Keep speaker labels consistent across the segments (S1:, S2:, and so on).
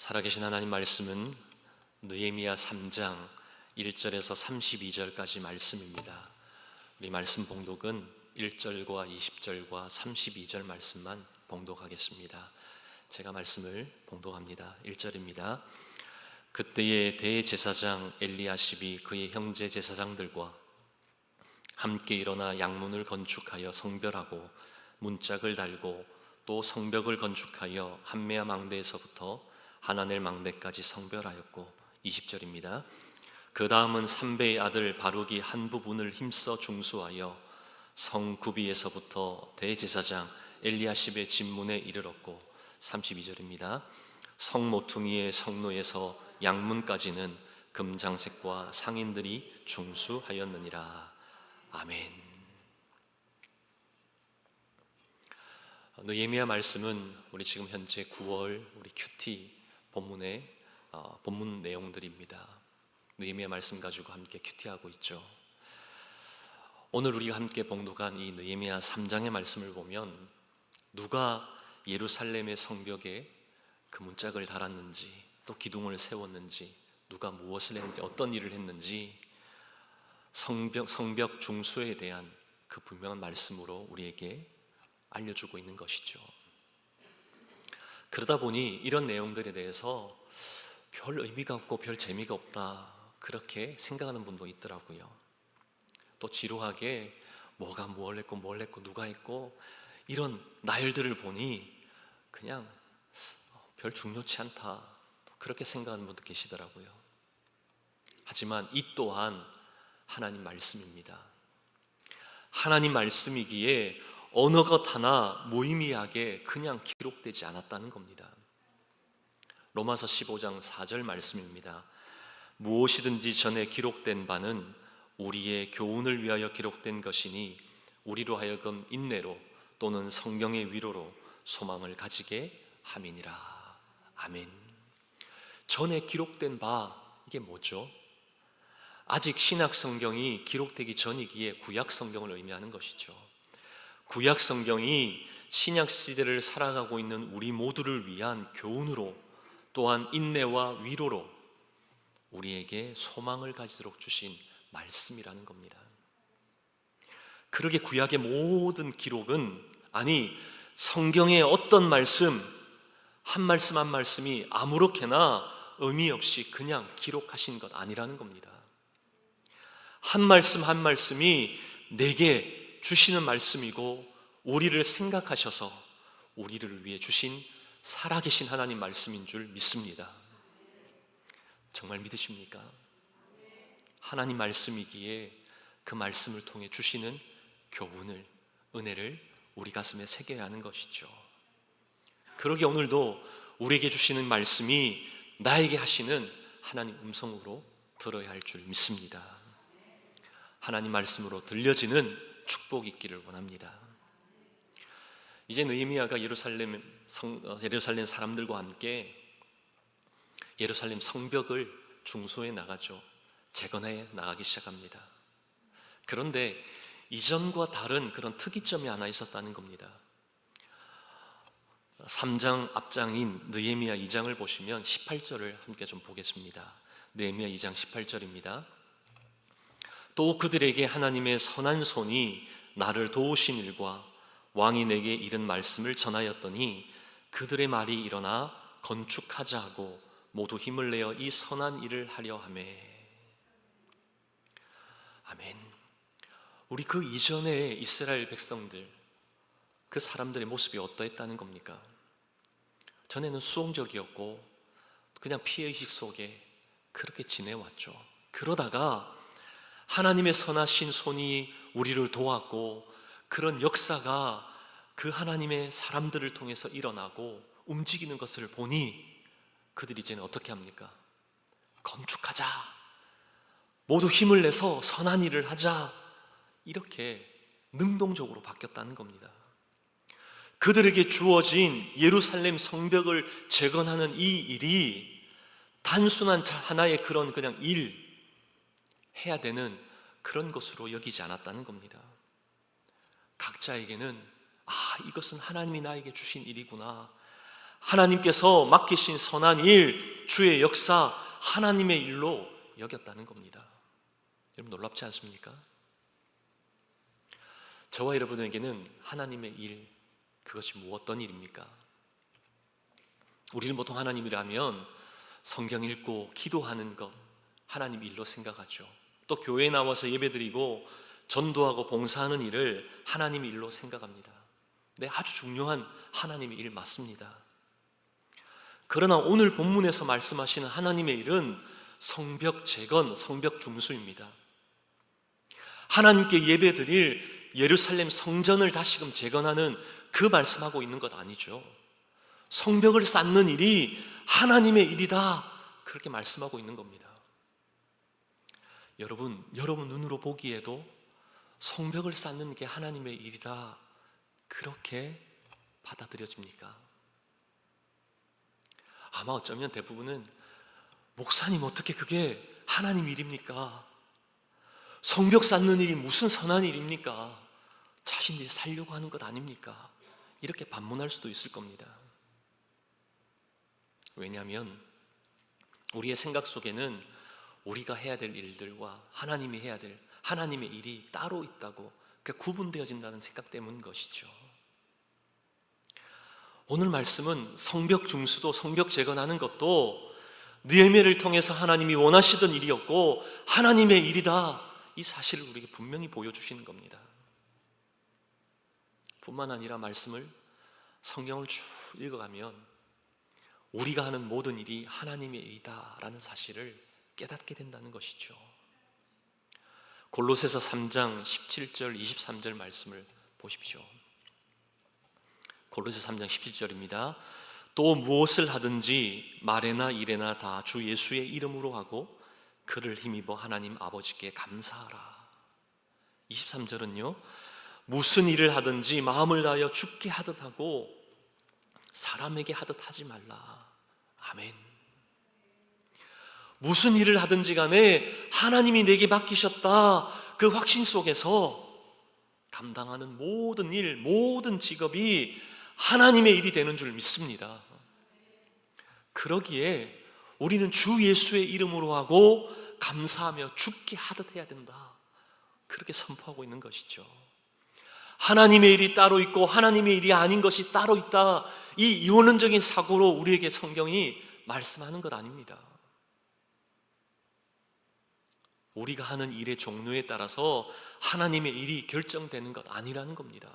S1: 살아계신 하나님 말씀은 느헤미야 3장 1절에서 32절까지 말씀입니다. 우리 말씀 봉독은 1절과 20절과 32절 말씀만 봉독하겠습니다. 제가 말씀을 봉독합니다. 1절입니다. 그때의 대제사장 엘리야십이 그의 형제 제사장들과 함께 일어나 양문을 건축하여 성별하고 문짝을 달고 또 성벽을 건축하여 함메아 망대에서부터 하나넬 망대까지 성별하였고, 20절입니다. 그 다음은 삼배의 아들 바룩이 한 부분을 힘써 중수하여 성 구비에서부터 대제사장 엘리야십의 집문에 이르렀고, 32절입니다. 성 모퉁이의 성로에서 양문까지는 금장색과 상인들이 중수하였느니라. 아멘. 느헤미야 말씀은 우리 지금 현재 9월 우리 큐티 본문의 본문 내용들입니다. 느헤미야 말씀 가지고 함께 큐티하고 있죠. 오늘 우리가 함께 봉독한 이 느헤미야 3장의 말씀을 보면 누가 예루살렘의 성벽에 그 문짝을 달았는지, 또 기둥을 세웠는지, 누가 무엇을 했는지, 어떤 일을 했는지 성벽 중수에 대한 그 분명한 말씀으로 우리에게 알려주고 있는 것이죠. 그러다 보니 이런 내용들에 대해서 별 의미가 없고 별 재미가 없다, 그렇게 생각하는 분도 있더라고요. 또 지루하게 뭐가 뭘 했고 누가 했고 이런 나열들을 보니 그냥 별 중요치 않다, 그렇게 생각하는 분도 계시더라고요. 하지만 이 또한 하나님 말씀입니다. 하나님 말씀이기에 어느 것 하나 무의미하게 그냥 기록되지 않았다는 겁니다. 로마서 15장 4절 말씀입니다. 무엇이든지 전에 기록된 바는 우리의 교훈을 위하여 기록된 것이니 우리로 하여금 인내로 또는 성경의 위로로 소망을 가지게 함이니라. 아멘. 전에 기록된 바, 이게 뭐죠? 아직 신약 성경이 기록되기 전이기에 구약 성경을 의미하는 것이죠. 구약 성경이 신약 시대를 살아가고 있는 우리 모두를 위한 교훈으로, 또한 인내와 위로로 우리에게 소망을 가지도록 주신 말씀이라는 겁니다. 그러게 구약의 모든 기록은, 아니 성경의 어떤 말씀 한 말씀 한 말씀이 아무렇게나 의미 없이 그냥 기록하신 것 아니라는 겁니다. 한 말씀 한 말씀이 내게 주시는 말씀이고 우리를 생각하셔서 우리를 위해 주신 살아계신 하나님 말씀인 줄 믿습니다. 정말 믿으십니까? 하나님 말씀이기에 그 말씀을 통해 주시는 교훈을, 은혜를 우리 가슴에 새겨야 하는 것이죠. 그러기에 오늘도 우리에게 주시는 말씀이 나에게 하시는 하나님 음성으로 들어야 할 줄 믿습니다. 하나님 말씀으로 들려지는 축복이 있기를 원합니다. 이제 느헤미야가 예루살렘 사람들과 함께 예루살렘 성벽을 중소해 나가죠. 재건해 나가기 시작합니다. 그런데 이전과 다른 그런 특이점이 하나 있었다는 겁니다. 3장 앞장인 느헤미야 2장을 보시면 18절을 함께 좀 보겠습니다. 느헤미야 2장 18절입니다. 또 그들에게 하나님의 선한 손이 나를 도우신 일과 왕이 내게 이른 말씀을 전하였더니 그들의 말이 일어나 건축하자 하고 모두 힘을 내어 이 선한 일을 하려 하매. 아멘. 우리 그 이전의 이스라엘 백성들, 그 사람들의 모습이 어떠했다는 겁니까? 전에는 수동적이었고 그냥 피해의식 속에 그렇게 지내왔죠. 그러다가 하나님의 선하신 손이 우리를 도왔고 그런 역사가 그 하나님의 사람들을 통해서 일어나고 움직이는 것을 보니 그들이 이제는 어떻게 합니까? 건축하자, 모두 힘을 내서 선한 일을 하자, 이렇게 능동적으로 바뀌었다는 겁니다. 그들에게 주어진 예루살렘 성벽을 재건하는 이 일이 단순한 하나의 그냥 일, 해야 되는 그런 것으로 여기지 않았다는 겁니다. 각자에게는 이것은 하나님이 나에게 주신 일이구나, 하나님께서 맡기신 선한 일, 주의 역사, 하나님의 일로 여겼다는 겁니다. 여러분 놀랍지 않습니까? 저와 여러분에게는 하나님의 일, 그것이 어떤 일입니까? 우리는 보통 하나님 일하면 성경 읽고 기도하는 것, 하나님 일로 생각하죠. 또 교회에 나와서 예배드리고 전도하고 봉사하는 일을 하나님 일로 생각합니다. 네, 아주 중요한 하나님의 일 맞습니다. 그러나 오늘 본문에서 말씀하시는 하나님의 일은 성벽 재건, 성벽 중수입니다. 하나님께 예배드릴 예루살렘 성전을 다시금 재건하는 그 말씀하고 있는 것 아니죠. 성벽을 쌓는 일이 하나님의 일이다, 그렇게 말씀하고 있는 겁니다. 여러분 눈으로 보기에도 성벽을 쌓는 게 하나님의 일이다, 그렇게 받아들여집니까? 아마 어쩌면 대부분은 목사님 어떻게 그게 하나님 일입니까? 성벽 쌓는 일이 무슨 선한 일입니까? 자신들이 살려고 하는 것 아닙니까? 이렇게 반문할 수도 있을 겁니다. 왜냐하면 우리의 생각 속에는 우리가 해야 될 일들과 하나님이 해야 될 하나님의 일이 따로 있다고, 구분되어진다는 생각 때문인 것이죠. 오늘 말씀은 성벽 중수도 성벽 재건하는 것도 느헤미야를 통해서 하나님이 원하시던 일이었고 하나님의 일이다, 이 사실을 우리에게 분명히 보여주시는 겁니다. 뿐만 아니라 말씀을, 성경을 쭉 읽어가면 우리가 하는 모든 일이 하나님의 일이다라는 사실을 깨닫게 된다는 것이죠. 골로새서 3장 17절 23절 말씀을 보십시오. 골로새 3장 17절입니다. 또 무엇을 하든지 말에나 일에나 다 주 예수의 이름으로 하고 그를 힘입어 하나님 아버지께 감사하라. 23절은요, 무슨 일을 하든지 마음을 다하여 주께 하듯 하고 사람에게 하듯 하지 말라. 아멘. 무슨 일을 하든지 간에 하나님이 내게 맡기셨다, 그 확신 속에서 감당하는 모든 일, 모든 직업이 하나님의 일이 되는 줄 믿습니다. 그러기에 우리는 주 예수의 이름으로 하고 감사하며 주께 하듯 해야 된다, 그렇게 선포하고 있는 것이죠. 하나님의 일이 따로 있고 하나님의 일이 아닌 것이 따로 있다, 이 이원론적인 사고로 우리에게 성경이 말씀하는 것 아닙니다. 우리가 하는 일의 종류에 따라서 하나님의 일이 결정되는 것 아니라는 겁니다.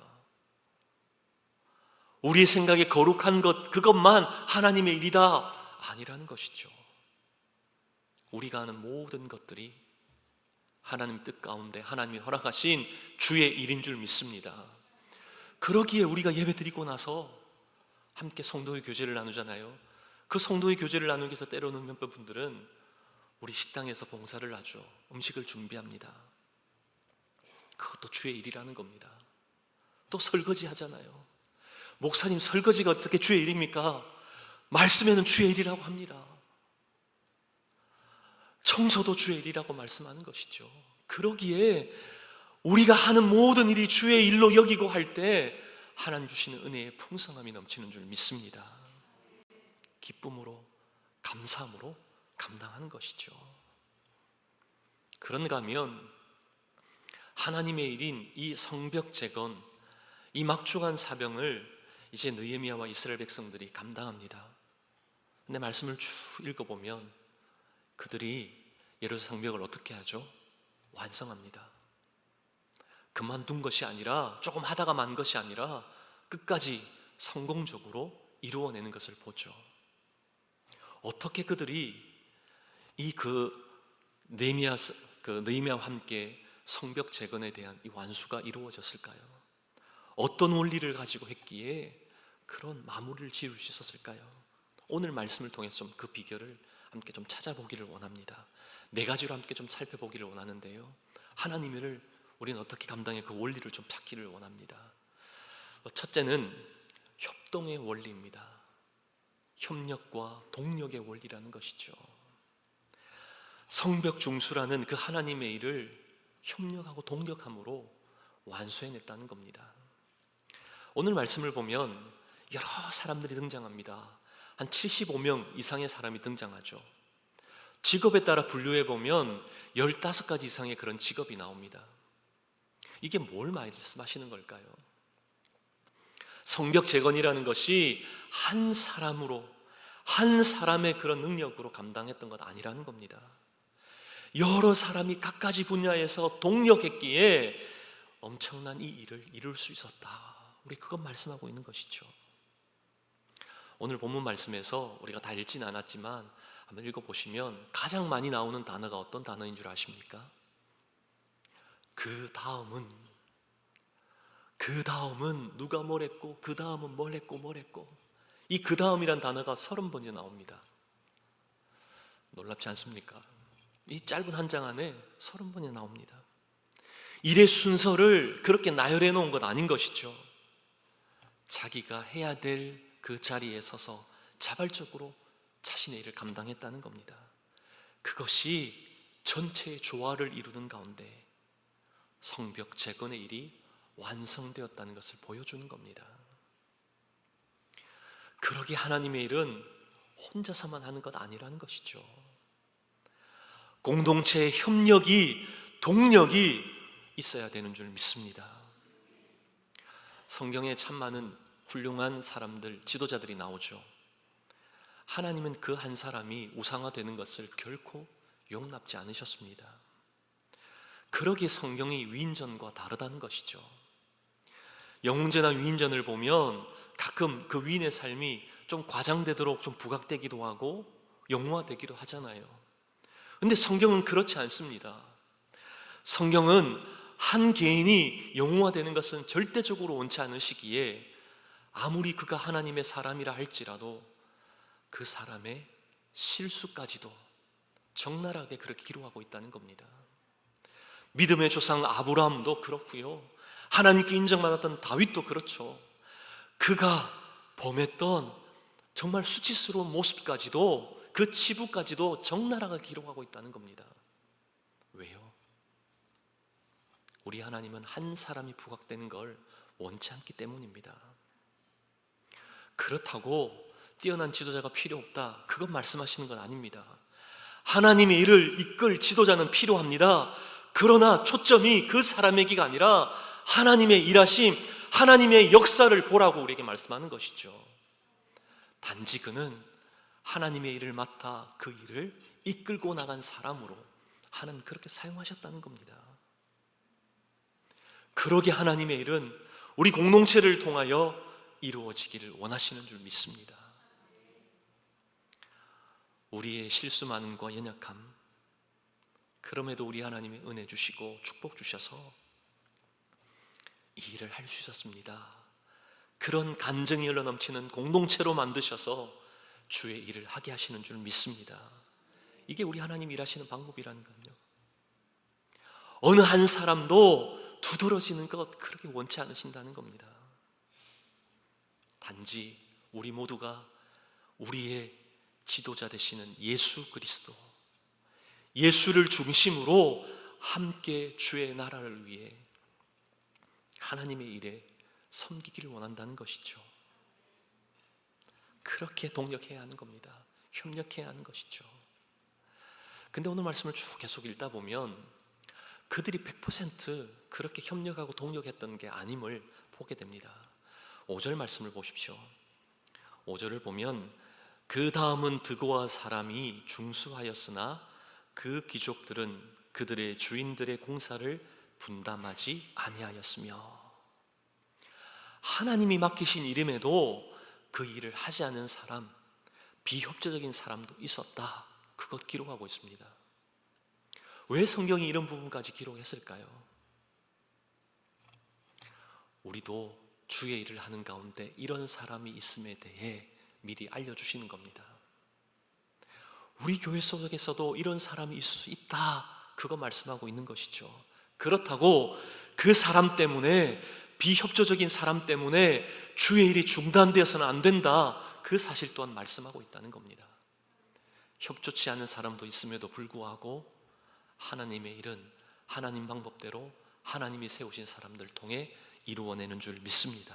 S1: 우리의 생각에 거룩한 것, 그것만 하나님의 일이다, 아니라는 것이죠. 우리가 하는 모든 것들이 하나님 뜻 가운데 하나님이 허락하신 주의 일인 줄 믿습니다. 그러기에 우리가 예배 드리고 나서 함께 성도의 교제를 나누잖아요. 그 성도의 교제를 나누기 위해서 때로는 몇몇 분들은 우리 식당에서 봉사를 하죠. 음식을 준비합니다. 그것도 주의 일이라는 겁니다. 또 설거지 하잖아요. 목사님, 설거지가 어떻게 주의 일입니까? 말씀에는 주의 일이라고 합니다. 청소도 주의 일이라고 말씀하는 것이죠. 그러기에 우리가 하는 모든 일이 주의 일로 여기고 할 때 하나님 주시는 은혜의 풍성함이 넘치는 줄 믿습니다. 기쁨으로, 감사함으로 감당하는 것이죠. 그런가 하면 하나님의 일인 이 성벽 재건, 이 막중한 사명을 이제 느헤미야와 이스라엘 백성들이 감당합니다. 근데 말씀을 쭉 읽어보면 그들이 예루살렘 성벽을 어떻게 하죠? 완성합니다. 그만둔 것이 아니라, 조금 하다가 만 것이 아니라 끝까지 성공적으로 이루어내는 것을 보죠. 어떻게 그들이 느헤미야와 함께 성벽 재건에 대한 이 완수가 이루어졌을까요? 어떤 원리를 가지고 했기에 그런 마무리를 지을 수 있었을까요? 오늘 말씀을 통해서 좀 그 비결을 함께 좀 찾아보기를 원합니다. 4가지로 함께 좀 살펴보기를 원하는데요, 하나님의 일을 우리는 어떻게 감당해, 그 원리를 좀 찾기를 원합니다. 첫째는 협동의 원리입니다. 협력과 동력의 원리라는 것이죠. 성벽 중수라는 그 하나님의 일을 협력하고 동력함으로 완수해냈다는 겁니다. 오늘 말씀을 보면 여러 사람들이 등장합니다. 한 75명 이상의 사람이 등장하죠. 직업에 따라 분류해 보면 15가지 이상의 그런 직업이 나옵니다. 이게 뭘 말씀하시는 걸까요? 성벽 재건이라는 것이 한 사람으로, 한 사람의 그런 능력으로 감당했던 것 아니라는 겁니다. 여러 사람이 각가지 분야에서 동력했기에 엄청난 이 일을 이룰 수 있었다. 우리 그것 말씀하고 있는 것이죠. 오늘 본문 말씀에서 우리가 다 읽지는 않았지만 한번 읽어보시면 가장 많이 나오는 단어가 어떤 단어인 줄 아십니까? 그 다음은 누가 뭘 했고, 그 다음은 뭘 했고 뭘 했고, 이 그 다음이란 단어가 30번이 나옵니다. 놀랍지 않습니까? 이 짧은 한 장 안에 30번이 나옵니다. 일의 순서를 그렇게 나열해 놓은 것 아닌 것이죠. 자기가 해야 될 그 자리에 서서 자발적으로 자신의 일을 감당했다는 겁니다. 그것이 전체의 조화를 이루는 가운데 성벽 재건의 일이 완성되었다는 것을 보여주는 겁니다. 그러기 하나님의 일은 혼자서만 하는 것 아니라는 것이죠. 공동체의 협력이, 동력이 있어야 되는 줄 믿습니다. 성경에 참 많은 훌륭한 사람들, 지도자들이 나오죠. 하나님은 그 한 사람이 우상화되는 것을 결코 용납지 않으셨습니다. 그러기에 성경이 위인전과 다르다는 것이죠. 영웅전과 위인전을 보면 가끔 그 위인의 삶이 좀 과장되도록 좀 부각되기도 하고 영웅화되기도 하잖아요. 근데 성경은 그렇지 않습니다. 성경은 한 개인이 영웅화되는 것은 절대적으로 원치 않으시기에 아무리 그가 하나님의 사람이라 할지라도 그 사람의 실수까지도 적나라하게 그렇게 기록하고 있다는 겁니다. 믿음의 조상 아브라함도 그렇고요, 하나님께 인정받았던 다윗도 그렇죠. 그가 범했던 정말 수치스러운 모습까지도, 그 치부까지도 적나라하게 기록하고 있다는 겁니다. 왜요? 우리 하나님은 한 사람이 부각되는 걸 원치 않기 때문입니다. 그렇다고 뛰어난 지도자가 필요 없다, 그건 말씀하시는 건 아닙니다. 하나님의 일을 이끌 지도자는 필요합니다. 그러나 초점이 그 사람에게가 아니라 하나님의 일하심, 하나님의 역사를 보라고 우리에게 말씀하는 것이죠. 단지 그는 하나님의 일을 맡아 그 일을 이끌고 나간 사람으로 하나님 그렇게 사용하셨다는 겁니다. 그러게 하나님의 일은 우리 공동체를 통하여 이루어지기를 원하시는 줄 믿습니다. 우리의 실수 많음과 연약함, 그럼에도 우리 하나님이 은혜 주시고 축복 주셔서 이 일을 할 수 있었습니다. 그런 간증이 흘러넘치는 공동체로 만드셔서 주의 일을 하게 하시는 줄 믿습니다. 이게 우리 하나님 일하시는 방법이라는 거예요. 어느 한 사람도 두드러지는 것 그렇게 원치 않으신다는 겁니다. 단지 우리 모두가 우리의 지도자 되시는 예수 그리스도, 예수를 중심으로 함께 주의 나라를 위해 하나님의 일에 섬기기를 원한다는 것이죠. 그렇게 동력해야 하는 겁니다. 협력해야 하는 것이죠. 근데 오늘 말씀을 쭉 계속 읽다 보면 그들이 100% 그렇게 협력하고 동력했던 게 아님을 보게 됩니다. 5절 말씀을 보십시오. 5절을 보면 그 다음은 드고아 사람이 중수하였으나 그 귀족들은 그들의 주인들의 공사를 분담하지 아니하였으며, 하나님이 맡기신 일임에도 그 일을 하지 않는 사람, 비협조적인 사람도 있었다, 그것 기록하고 있습니다. 왜 성경이 이런 부분까지 기록했을까요? 우리도 주의 일을 하는 가운데 이런 사람이 있음에 대해 미리 알려주시는 겁니다. 우리 교회 속에서도 이런 사람이 있을 수 있다, 그거 말씀하고 있는 것이죠. 그렇다고 그 사람 때문에, 비협조적인 사람 때문에 주의 일이 중단되어서는 안 된다, 그 사실 또한 말씀하고 있다는 겁니다. 협조치 않은 사람도 있음에도 불구하고 하나님의 일은 하나님 방법대로 하나님이 세우신 사람들 통해 이루어내는 줄 믿습니다.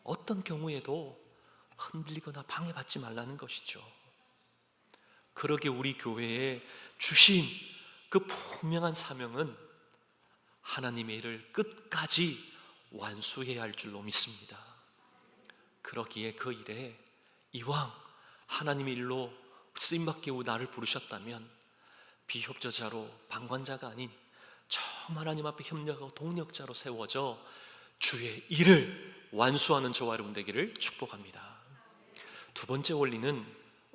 S1: 어떤 경우에도 흔들리거나 방해받지 말라는 것이죠. 그러게 우리 교회에 주신 그 분명한 사명은 하나님의 일을 끝까지 완수해야 할 줄로 믿습니다. 그러기에 그 일에 이왕 하나님의 일로 쓰임받게 나를 부르셨다면 비협조자로 방관자가 아닌 처음 하나님 앞에 협력하고 동력자로 세워져 주의 일을 완수하는 저와 여러분 되기를 축복합니다. 두 번째 원리는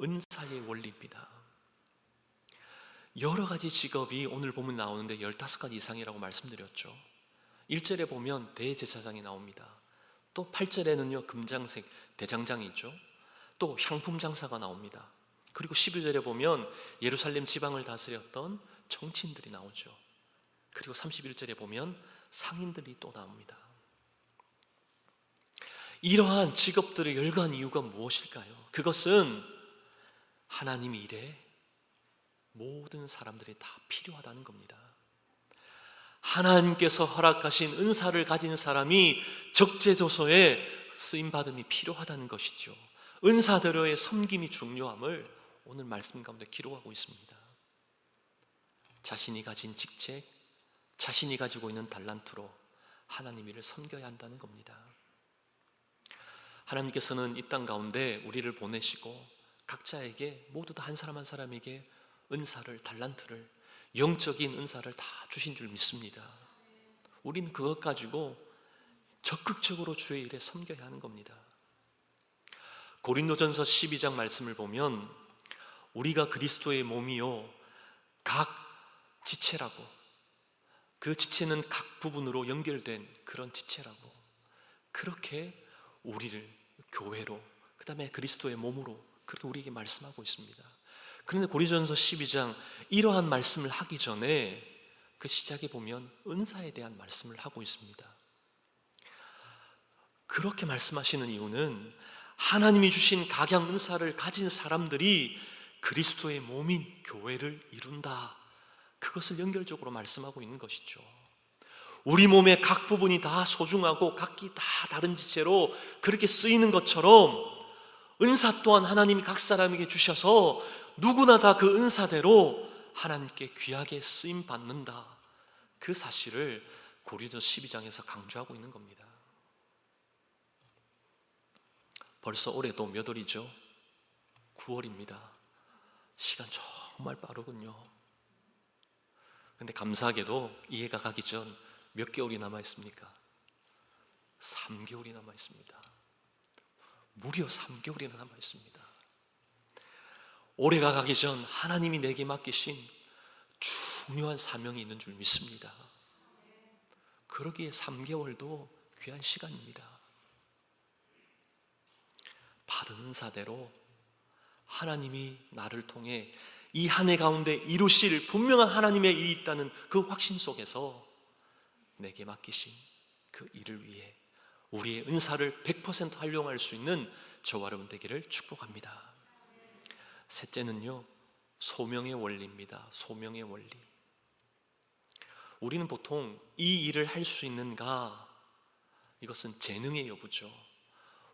S1: 은사의 원리입니다. 여러 가지 직업이 오늘 보면 나오는데 15가지 이상이라고 말씀드렸죠. 1절에 보면 대제사장이 나옵니다. 또 8절에는요 금장색 대장장이 있죠. 또 향품 장사가 나옵니다. 그리고 11절에 보면 예루살렘 지방을 다스렸던 정치인들이 나오죠. 그리고 31절에 보면 상인들이 또 나옵니다. 이러한 직업들을 열거한 이유가 무엇일까요? 그것은 하나님의 일에 모든 사람들이 다 필요하다는 겁니다. 하나님께서 허락하신 은사를 가진 사람이 적재조서에 쓰임받음이 필요하다는 것이죠. 은사대로의 섬김이 중요함을 오늘 말씀 가운데 기록하고 있습니다. 자신이 가진 직책, 자신이 가지고 있는 달란트로 하나님 일을 섬겨야 한다는 겁니다. 하나님께서는 이 땅 가운데 우리를 보내시고 각자에게 모두 다 한 사람 한 사람에게 은사를, 달란트를, 영적인 은사를 다 주신 줄 믿습니다. 우리는 그것 가지고 적극적으로 주의 일에 섬겨야 하는 겁니다. 고린도전서 12장 말씀을 보면 우리가 그리스도의 몸이요 각 지체라고, 그 지체는 각 부분으로 연결된 그런 지체라고, 그렇게 우리를 교회로, 그 다음에 그리스도의 몸으로 그렇게 우리에게 말씀하고 있습니다. 그런데 고린도전서 12장 이러한 말씀을 하기 전에 그 시작에 보면 은사에 대한 말씀을 하고 있습니다. 그렇게 말씀하시는 이유는 하나님이 주신 각양 은사를 가진 사람들이 그리스도의 몸인 교회를 이룬다, 그것을 연결적으로 말씀하고 있는 것이죠. 우리 몸의 각 부분이 다 소중하고 각기 다 다른 지체로 그렇게 쓰이는 것처럼 은사 또한 하나님이 각 사람에게 주셔서 누구나 다 그 은사대로 하나님께 귀하게 쓰임 받는다, 그 사실을 고린도 12장에서 강조하고 있는 겁니다. 벌써 올해도 몇 월이죠? 9월입니다. 시간 정말 빠르군요. 근데 감사하게도 이해가 가기 전 몇 개월이 남아 있습니까? 3개월이 남아 있습니다. 무려 3개월이나 남아 있습니다. 올해가 가기 전 하나님이 내게 맡기신 중요한 사명이 있는 줄 믿습니다. 그러기에 3개월도 귀한 시간입니다. 받은 은사대로 하나님이 나를 통해 이 한 해 가운데 이루실 분명한 하나님의 일이 있다는 그 확신 속에서 내게 맡기신 그 일을 위해 우리의 은사를 100% 활용할 수 있는 저와 여러분 되기를 축복합니다. 셋째는요, 소명의 원리입니다. 소명의 원리. 우리는 보통 이 일을 할 수 있는가, 이것은 재능의 여부죠.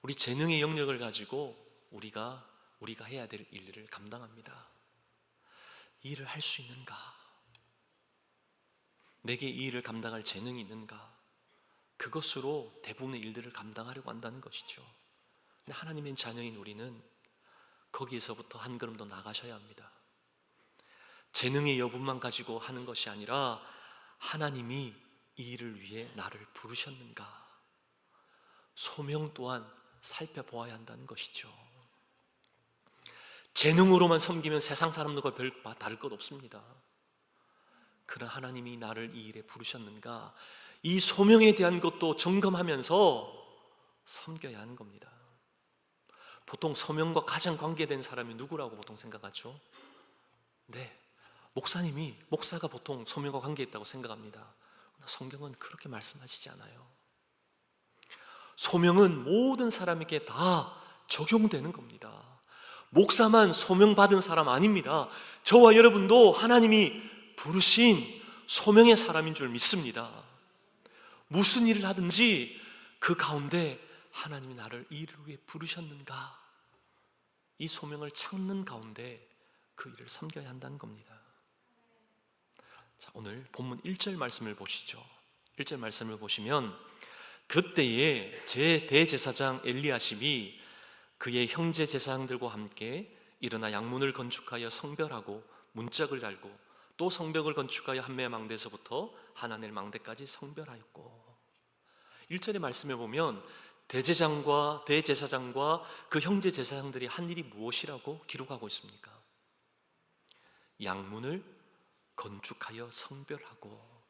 S1: 우리 재능의 영역을 가지고 우리가 해야 될 일을 감당합니다. 이 일을 할 수 있는가, 내게 이 일을 감당할 재능이 있는가, 그것으로 대부분의 일들을 감당하려고 한다는 것이죠. 근데 하나님의 자녀인 우리는 거기에서부터 한 걸음 더 나가셔야 합니다. 재능의 여부만 가지고 하는 것이 아니라 하나님이 이 일을 위해 나를 부르셨는가, 소명 또한 살펴보아야 한다는 것이죠. 재능으로만 섬기면 세상 사람들과 별 다를 것 없습니다. 그러나 하나님이 나를 이 일에 부르셨는가, 이 소명에 대한 것도 점검하면서 섬겨야 하는 겁니다. 보통 소명과 가장 관계된 사람이 누구라고 보통 생각하죠? 네, 목사가 보통 소명과 관계있다고 생각합니다. 그러나 성경은 그렇게 말씀하시지 않아요. 소명은 모든 사람에게 다 적용되는 겁니다. 목사만 소명받은 사람 아닙니다. 저와 여러분도 하나님이 부르신 소명의 사람인 줄 믿습니다. 무슨 일을 하든지 그 가운데 하나님이 나를 이 일을 위해 부르셨는가, 이 소명을 찾는 가운데 그 일을 섬겨야 한다는 겁니다. 자, 오늘 본문 1절 말씀을 보시죠. 1절 말씀을 보시면 그때에 제 대제사장 엘리야십이 그의 형제 제사장들과 함께 일어나 양문을 건축하여 성별하고 문짝을 달고 또 성벽을 건축하여 한매 망대에서부터 하나넬 망대까지 성별하였고, 1절의 말씀에 보면 대제사장과 그 형제 제사장들이 한 일이 무엇이라고 기록하고 있습니까? 양문을 건축하여 성별하고.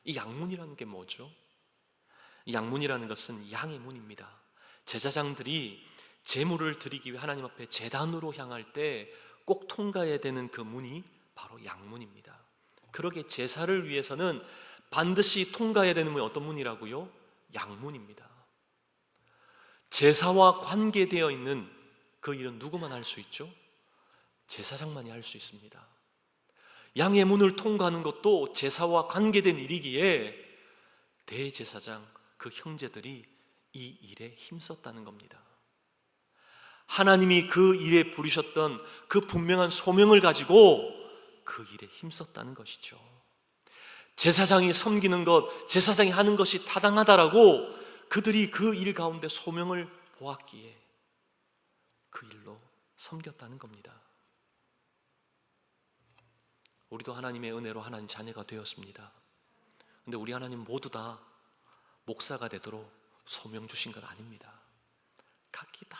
S1: 이 양문이라는 게 뭐죠? 이 양문이라는 것은 양의 문입니다. 제사장들이 제물을 드리기 위해 하나님 앞에 제단으로 향할 때 꼭 통과해야 되는 그 문이 바로 양문입니다. 그러게 제사를 위해서는 반드시 통과해야 되는 문이 어떤 문이라고요? 양문입니다. 제사와 관계되어 있는 그 일은 누구만 할 수 있죠? 제사장만이 할 수 있습니다. 양의 문을 통과하는 것도 제사와 관계된 일이기에 대제사장, 그 형제들이 이 일에 힘썼다는 겁니다. 하나님이 그 일에 부르셨던 그 분명한 소명을 가지고 그 일에 힘썼다는 것이죠. 제사장이 섬기는 것, 제사장이 하는 것이 타당하다라고 그들이 그 일 가운데 소명을 보았기에 그 일로 섬겼다는 겁니다. 우리도 하나님의 은혜로 하나님 자녀가 되었습니다. 근데 우리 하나님 모두 다 목사가 되도록 소명 주신 건 아닙니다. 각기 다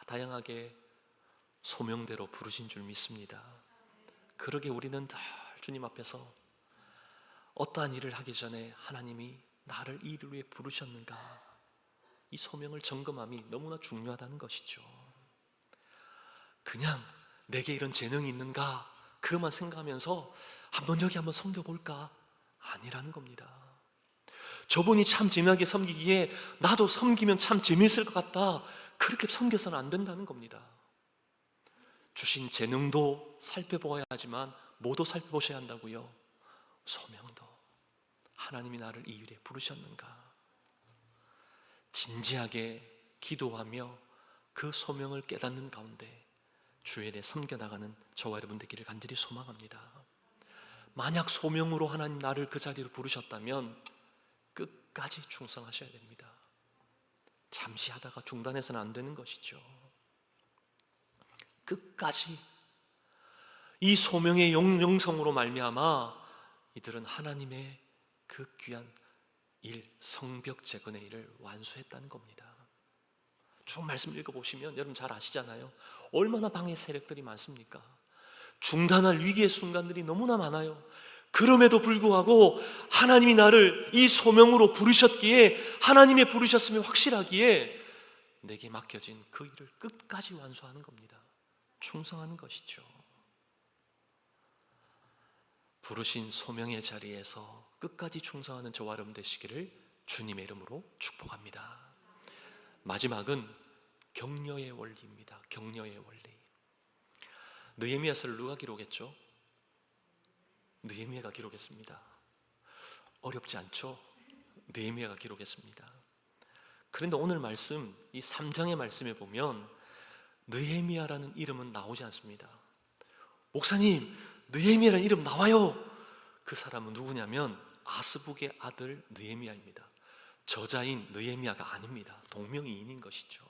S1: 다양하게 소명대로 부르신 줄 믿습니다. 그러게 우리는 늘 주님 앞에서 어떠한 일을 하기 전에 하나님이 나를 이 일을 위해 부르셨는가, 이 소명을 점검함이 너무나 중요하다는 것이죠. 그냥 내게 이런 재능이 있는가 그것만 생각하면서 여기 한번 섬겨볼까, 아니라는 겁니다. 저분이 참 재미나게 섬기기에 나도 섬기면 참 재미있을 것 같다, 그렇게 섬겨서는 안 된다는 겁니다. 주신 재능도 살펴보아야 하지만 뭐도 살펴보셔야 한다고요? 소명도. 하나님이 나를 이 일에 부르셨는가, 진지하게 기도하며 그 소명을 깨닫는 가운데 주의 일에 섬겨나가는 저와 여러분 되기를 간절히 소망합니다. 만약 소명으로 하나님 나를 그 자리로 부르셨다면 끝까지 충성하셔야 됩니다. 잠시 하다가 중단해서는 안 되는 것이죠. 끝까지 이 소명의 영성으로 말미암아 이들은 하나님의 그 귀한 일, 성벽 재건의 일을 완수했다는 겁니다. 쭉 말씀 읽어보시면 여러분 잘 아시잖아요. 얼마나 방해 세력들이 많습니까? 중단할 위기의 순간들이 너무나 많아요. 그럼에도 불구하고 하나님이 나를 이 소명으로 부르셨기에, 하나님의 부르셨음이 확실하기에 내게 맡겨진 그 일을 끝까지 완수하는 겁니다. 충성하는 것이죠. 부르신 소명의 자리에서 끝까지 충성하는 저와 여러분 되시기를 주님의 이름으로 축복합니다. 마지막은 격려의 원리입니다. 격려의 원리. 느헤미야서를 누가 기록했죠? 느헤미야가 기록했습니다. 어렵지 않죠? 느헤미야가 기록했습니다. 그런데 오늘 말씀, 이 3장의 말씀에 보면 느헤미야라는 이름은 나오지 않습니다. 목사님, 느헤미야라는 이름 나와요. 그 사람은 누구냐면 아스북의 아들 느헤미야입니다. 저자인 느헤미야가 아닙니다. 동명이인인 것이죠.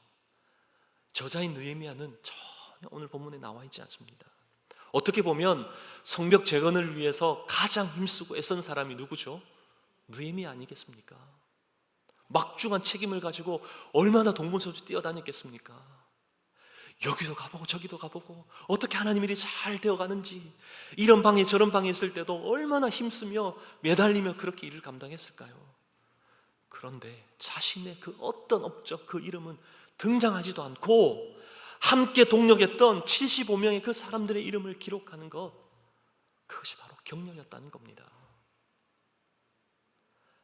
S1: 저자인 느헤미야는 전혀 오늘 본문에 나와 있지 않습니다. 어떻게 보면 성벽 재건을 위해서 가장 힘쓰고 애쓴 사람이 누구죠? 느헤미야 아니겠습니까? 막중한 책임을 가지고 얼마나 동분서주 뛰어다녔겠습니까? 여기도 가보고 저기도 가보고 어떻게 하나님 일이 잘 되어가는지, 이런 방에 저런 방에 있을 때도 얼마나 힘쓰며 매달리며 그렇게 일을 감당했을까요? 그런데 자신의 그 어떤 업적, 그 이름은 등장하지도 않고 함께 동력했던 75명의 그 사람들의 이름을 기록하는 것, 그것이 바로 격려였다는 겁니다.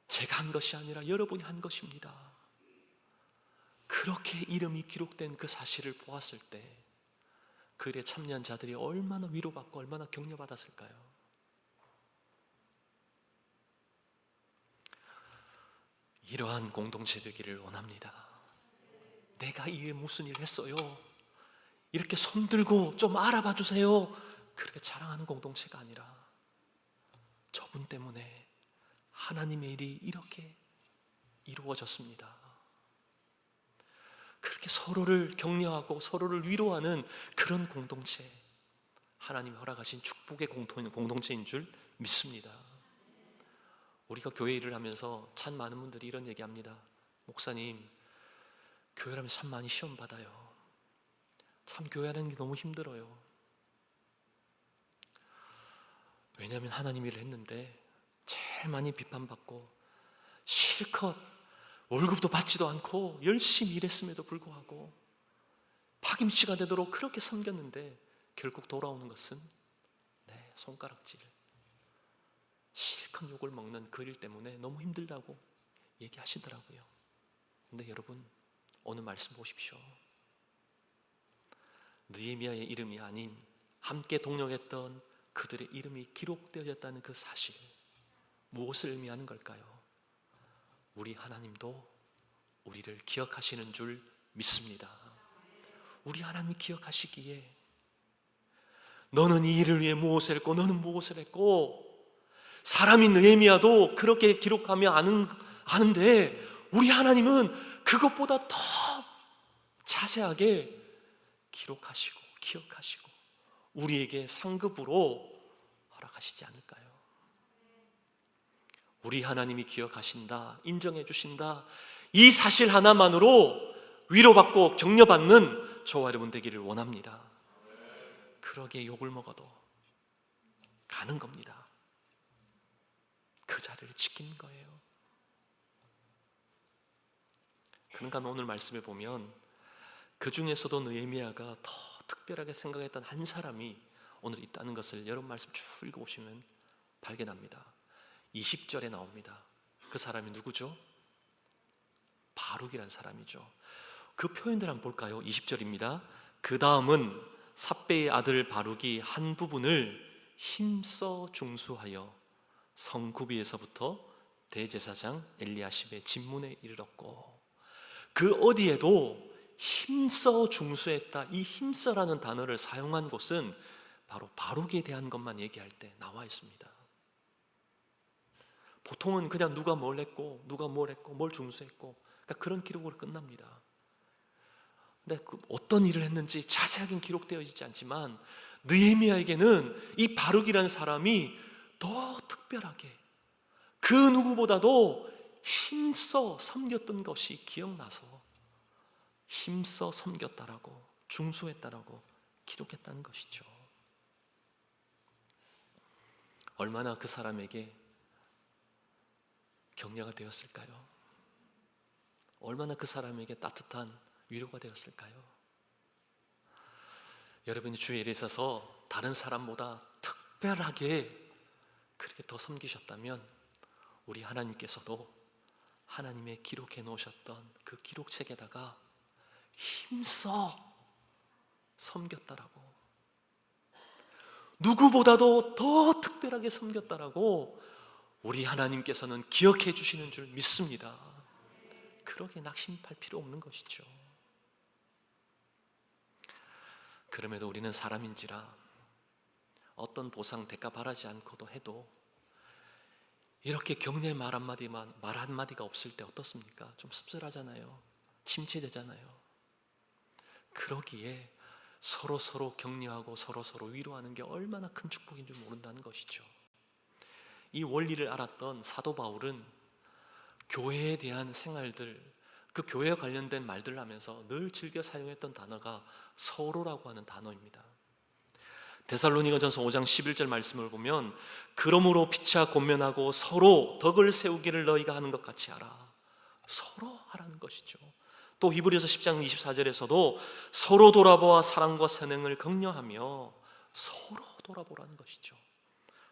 S1: 제가 한 것이 아니라 여러분이 한 것입니다. 그렇게 이름이 기록된 그 사실을 보았을 때 그 일에 참여한 자들이 얼마나 위로받고 얼마나 격려받았을까요? 이러한 공동체 되기를 원합니다. 내가 이에 무슨 일을 했어요? 이렇게 손들고 좀 알아봐 주세요 그렇게 자랑하는 공동체가 아니라 저분 때문에 하나님의 일이 이렇게 이루어졌습니다. 그렇게 서로를 격려하고 서로를 위로하는 그런 공동체, 하나님이 허락하신 축복의 공동체인 줄 믿습니다. 우리가 교회 일을 하면서 참 많은 분들이 이런 얘기합니다. 목사님, 교회라면 참 많이 시험 받아요. 참 교회하는 게 너무 힘들어요. 왜냐하면 하나님 일을 했는데 제일 많이 비판받고 실컷 월급도 받지도 않고 열심히 일했음에도 불구하고 파김치가 되도록 그렇게 섬겼는데 결국 돌아오는 것은 손가락질, 실컷 욕을 먹는 그 일 때문에 너무 힘들다고 얘기하시더라고요. 근데 여러분, 오늘 말씀 보십시오. 느헤미야의 이름이 아닌 함께 동역했던 그들의 이름이 기록되어졌다는 그 사실, 무엇을 의미하는 걸까요? 우리 하나님도 우리를 기억하시는 줄 믿습니다. 우리 하나님이 기억하시기에 너는 이 일을 위해 무엇을 했고 너는 무엇을 했고, 사람인 느헤미야도 그렇게 기록하며 아는데 우리 하나님은 그것보다 더 자세하게 기록하시고 기억하시고 우리에게 상급으로 허락하시지 않을까요? 우리 하나님이 기억하신다, 인정해 주신다, 이 사실 하나만으로 위로받고 격려받는 저와 여러분 되기를 원합니다. 그러기에 욕을 먹어도 가는 겁니다. 그 자리를 지키는 거예요. 그런가 하면 오늘 말씀에 보면 그 중에서도 느헤미야가 더 특별하게 생각했던 한 사람이 오늘 있다는 것을 여러분 말씀 쭉 읽어보시면 발견합니다. 20절에 나옵니다. 그 사람이 누구죠? 바룩이라는 사람이죠. 그 표현들 한번 볼까요? 20절입니다. 그 다음은 삽배의 아들 바룩이 한 부분을 힘써 중수하여 성구비에서부터 대제사장 엘리야십의 집문에 이르렀고, 그 어디에도 힘써 중수했다, 이 힘써라는 단어를 사용한 곳은 바로 바룩에 대한 것만 얘기할 때 나와 있습니다. 보통은 그냥 누가 뭘 했고 누가 뭘 했고 뭘 중수했고, 그러니까 그런 기록으로 끝납니다. 근데 어떤 일을 했는지 자세하게 기록되어 있지 않지만 느헤미야에게는 이 바룩이라는 사람이 더 특별하게 그 누구보다도 힘써 섬겼던 것이 기억나서 힘써 섬겼다라고, 중수했다라고 기록했다는 것이죠. 얼마나 그 사람에게 격려가 되었을까요? 얼마나 그 사람에게 따뜻한 위로가 되었을까요? 여러분이 주의 일에 있어서 다른 사람보다 특별하게 그렇게 더 섬기셨다면 우리 하나님께서도 하나님의 기록해 놓으셨던 그 기록책에다가 힘써 섬겼다라고, 누구보다도 더 특별하게 섬겼다라고 우리 하나님께서는 기억해 주시는 줄 믿습니다. 그러게 낙심할 필요 없는 것이죠. 그럼에도 우리는 사람인지라 어떤 보상 대가 바라지 않고도 해도 이렇게 격려의 말 한마디가 없을 때 어떻습니까? 좀 씁쓸하잖아요. 침체되잖아요. 그러기에 서로 격려하고 서로 위로하는 게 얼마나 큰 축복인 줄 모른다는 것이죠. 이 원리를 알았던 사도 바울은 교회에 대한 생활들, 그 교회와 관련된 말들을 하면서 늘 즐겨 사용했던 단어가 서로라고 하는 단어입니다. 데살로니가전서 5장 11절 말씀을 보면 그러므로 피차 권면하고 서로 덕을 세우기를 너희가 하는 것 같이 하라. 서로 하라는 것이죠. 또 히브리서 10장 24절에서도 서로 돌아보아 사랑과 선행을 격려하며 서로 돌아보라는 것이죠.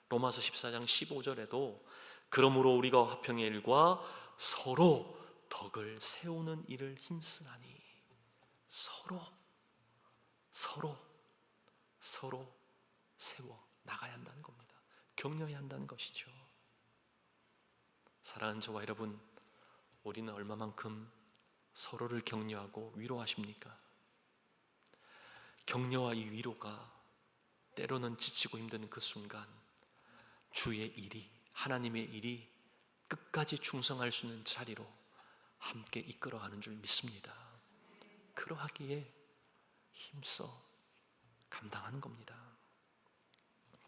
S1: 로마서 14장 15절에도 그러므로 우리가 화평의 일과 서로 덕을 세우는 일을 힘쓰나니, 서로 세워 나가야 한다는 겁니다. 격려해야 한다는 것이죠. 사랑하는 저와 여러분, 우리는 얼마만큼 서로를 격려하고 위로하십니까? 격려와 이 위로가 때로는 지치고 힘든 그 순간 주의 일이, 하나님의 일이 끝까지 충성할 수 있는 자리로 함께 이끌어가는 줄 믿습니다. 그러하기에 힘써 감당하는 겁니다.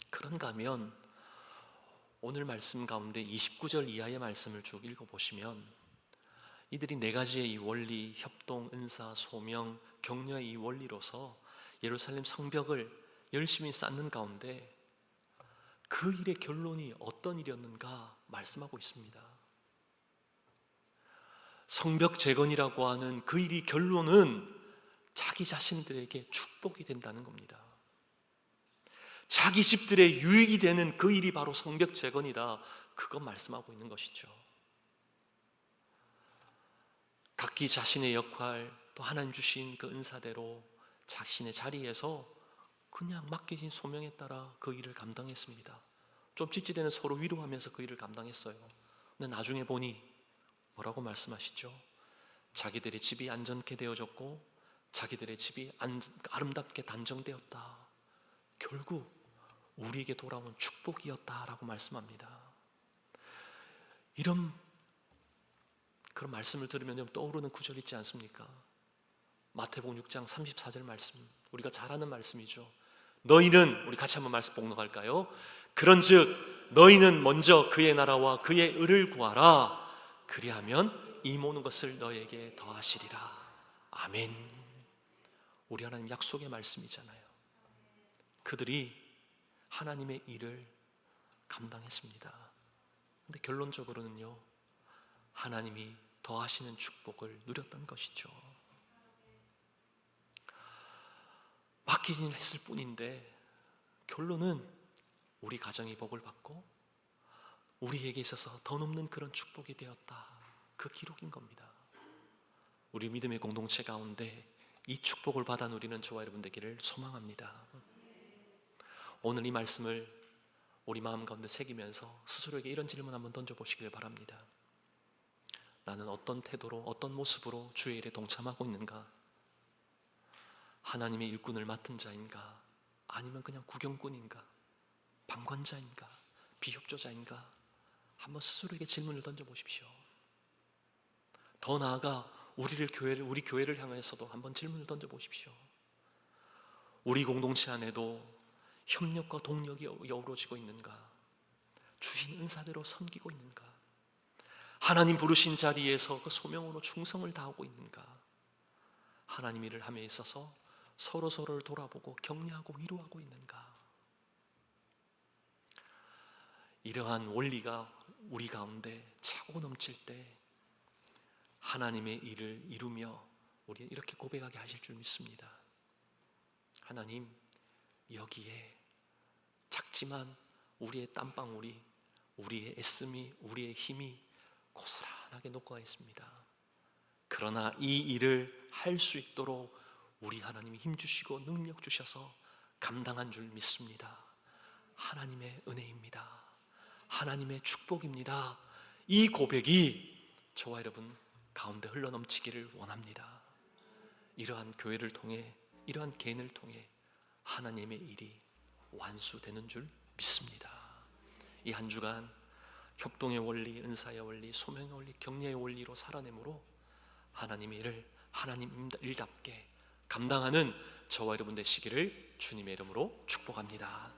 S1: 그런가 하면 오늘 말씀 가운데 29절 이하의 말씀을 쭉 읽어보시면 이들이 네 가지의 이 원리, 협동, 은사, 소명, 격려의 이 원리로서 예루살렘 성벽을 열심히 쌓는 가운데 그 일의 결론이 어떤 일이었는가 말씀하고 있습니다. 성벽 재건이라고 하는 그 일이 결론은 자기 자신들에게 축복이 된다는 겁니다. 자기 집들의 유익이 되는 그 일이 바로 성벽 재건이다. 그거 말씀하고 있는 것이죠. 각기 자신의 역할, 또 하나님 주신 그 은사대로 자신의 자리에서 그냥 맡겨진 소명에 따라 그 일을 감당했습니다. 좀 찌찌대는 서로 위로하면서 그 일을 감당했어요. 근데 나중에 보니 뭐라고 말씀하시죠? 자기들의 집이 안전케 되어졌고 자기들의 집이 아름답게 단정되었다. 결국 우리에게 돌아온 축복이었다라고 말씀합니다. 이런 그런 말씀을 들으면 좀 떠오르는 구절 있지 않습니까? 마태복음 6장 34절 말씀, 우리가 잘 아는 말씀이죠. 너희는, 우리 같이 한번 말씀 봉독할까요? 그런즉 너희는 먼저 그의 나라와 그의 의를 구하라. 그리하면 이 모든 것을 너희에게 더하시리라. 아멘. 우리 하나님 약속의 말씀이잖아요. 그들이 하나님의 일을 감당했습니다. 근데 결론적으로는요, 하나님이 더하시는 축복을 누렸던 것이죠. 맡기진 일을 했을 뿐인데 결론은 우리 가정이 복을 받고 우리에게 있어서 더 넘는 그런 축복이 되었다. 그 기록인 겁니다. 우리 믿음의 공동체 가운데 이 축복을 받아 누리는 저와 여러분 되기를 소망합니다. 오늘 이 말씀을 우리 마음 가운데 새기면서 스스로에게 이런 질문 한번 던져보시길 바랍니다. 나는 어떤 태도로, 어떤 모습으로 주의 일에 동참하고 있는가? 하나님의 일꾼을 맡은 자인가? 아니면 그냥 구경꾼인가? 방관자인가? 비협조자인가? 한번 스스로에게 질문을 던져보십시오. 더 나아가 우리 교회를 향해서도 한번 질문을 던져보십시오. 우리 공동체 안에도 협력과 동력이 어우러지고 있는가? 주신 은사대로 섬기고 있는가? 하나님 부르신 자리에서 그 소명으로 충성을 다하고 있는가? 하나님 일을 함에 있어서 서로를 돌아보고 격려하고 위로하고 있는가? 이러한 원리가 우리 가운데 차고 넘칠 때 하나님의 일을 이루며 우리 이렇게 고백하게 하실 줄 믿습니다. 하나님, 여기에 작지만 우리의 땀방울이, 우리의 애씀이, 우리의 힘이 고스란하게 녹아 있습니다. 그러나 이 일을 할 수 있도록 우리 하나님이 힘주시고 능력 주셔서 감당한 줄 믿습니다. 하나님의 은혜입니다. 하나님의 축복입니다. 이 고백이 저와 여러분 가운데 흘러넘치기를 원합니다. 이러한 교회를 통해, 이러한 개인을 통해 하나님의 일이 완수되는 줄 믿습니다. 이 한 주간 협동의 원리, 은사의 원리, 소명의 원리, 격려의 원리로 살아내므로 하나님의 일을 하나님 일답게 감당하는 저와 여러분 되시기를 주님의 이름으로 축복합니다.